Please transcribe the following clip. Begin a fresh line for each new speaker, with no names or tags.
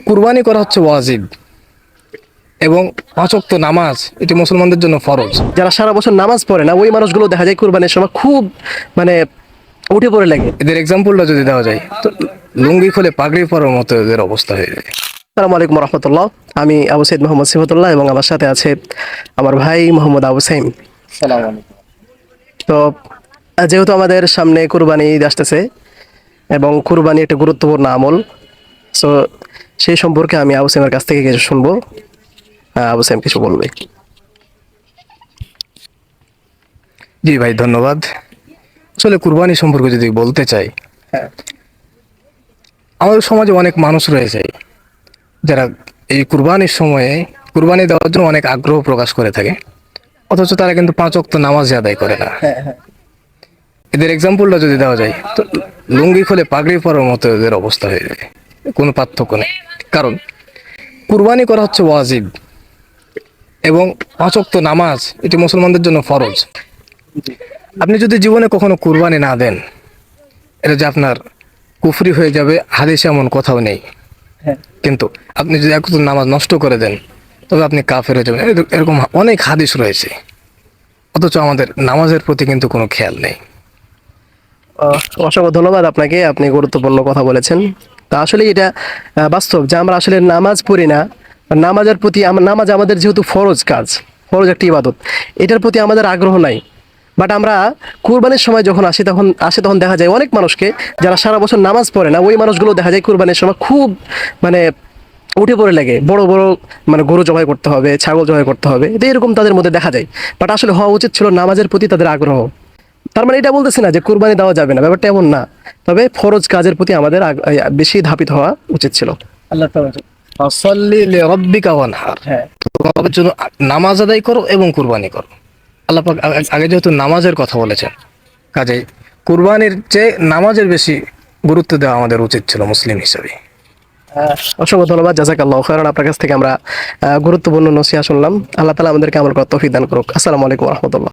কুরবানি করা হচ্ছে ওয়াজিব এবং পাঁচ ওয়াক্ত নামাজ এটি মুসলমানদের জন্য ফরজ।
যারা সারা বছর নামাজ পড়ে না ওই মানুষগুলো দেখা যায় কুরবানির সময় খুব মানে উঠে পড়ে লাগে।
এদের এক্সাম্পলটা যদি দেওয়া যায় তো লুঙ্গি খুলে পাগড়ি পরার মতো এদের অবস্থা হয়ে যায়।
আসসালামু আলাইকুম রহমতুল্লাহ। আমি আবু সৈয়দ মোহাম্মদ সিফাতুল্লাহ এবং আমার সাথে আছে আমার ভাই মোহাম্মদ আবু সাইম। তো যেহেতু আমাদের সামনে কুরবানি ঈদ আসতেছে এবং কুরবানি একটা গুরুত্বপূর্ণ আমল, সো সেই সম্পর্কে আমি আবু সাইমের কাছ থেকে কিছু শুনবো। আবু সাইম কিছু বলবে।
জি ভাই, ধন্যবাদ। আসলে কুরবানি সম্পর্কে যদি বলতে চাই, আমাদের সমাজে অনেক মানুষ রয়েছে যারা এই কুরবানির সময়ে কুরবানি দেওয়ার জন্য অনেক আগ্রহ প্রকাশ করে থাকে, অথচ তারা কিন্তু পাঁচ ওয়াক্ত নামাজ আদায় করে না। এদের এক্সাম্পলটা যদি দেওয়া যায় তো লুঙ্গি খুলে পাগড়ি পরার মতো এদের অবস্থা হয়ে যায়। কোনো পার্থক্য নেই, কারণ কুরবানি করা হচ্ছে ওয়াজিব এবং পাঁচ ওয়াক্ত নামাজ এটি মুসলমানদের জন্য ফরজ। আপনি যদি জীবনে কখনো কুরবানি না দেন, এটা যে আপনার কুফরি হয়ে যাবে হাদিসে এমন কোথাও নেই। কিন্তু আপনি যদি এক ওয়াক্ত নামাজ নষ্ট করে দেন তবে আপনি কাফের হয়ে যাবেন, এরকম অনেক হাদিস রয়েছে। অথচ আমাদের নামাজের প্রতি কিন্তু কোনো খেয়াল নেই।
অসংখ্য ধন্যবাদ আপনাকে, আপনি গুরুত্বপূর্ণ কথা বলেছেন। তা আসলে এটা বাস্তব যে আমরা আসলে নামাজ পড়ি না। নামাজের প্রতি নামাজ আমাদের যেহেতু ফরজ কাজ, ফরজ একটি ইবাদত, এটার প্রতি আমাদের আগ্রহ নাই। বাট আমরা কুরবানির সময় যখন তখন দেখা যায় অনেক মানুষকে যারা সারা বছর নামাজ পড়ে না ওই মানুষগুলো দেখা যায় কুরবানির সময় খুব মানে উঠে পড়ে লাগে, বড় বড় মানে গরু জবাই করতে হবে, ছাগল জবাই করতে হবে, এটা এরকম তাদের মধ্যে দেখা যায়। বাট আসলে হওয়া উচিত ছিল নামাজের প্রতি তাদের আগ্রহ। তার মানে এটা বলতেছি না যে কুরবানি দেওয়া যাবে না, ব্যাপারটা এমন না। তবে ফরজ কাজের প্রতি আমাদের বেশি ধাবিত হওয়া উচিত ছিল। আল্লাহ
ফাসাল্লি লিরাব্বিকা ওয়ানহার, তোমার জন্য নামাজ আদায় করো এবং কুরবানি করো। আল্লাহ পাক আগে যেহেতু নামাজের কথা বলেছেন, কাজে কুরবানির চেয়ে নামাজের বেশি গুরুত্ব দেওয়া আমাদের উচিত ছিল মুসলিম হিসেবে।
অসংখ্য ধন্যবাদ, জাযাকাল্লাহু খাইরান। আপনার কাছ থেকে আমরা গুরুত্বপূর্ণ নসিহত শুনলাম। আল্লাহ তাআলা আমাদেরকে আমল করার তৌফিক দান করুক। আসসালামু আলাইকুম ওয়া রাহমাতুল্লাহ।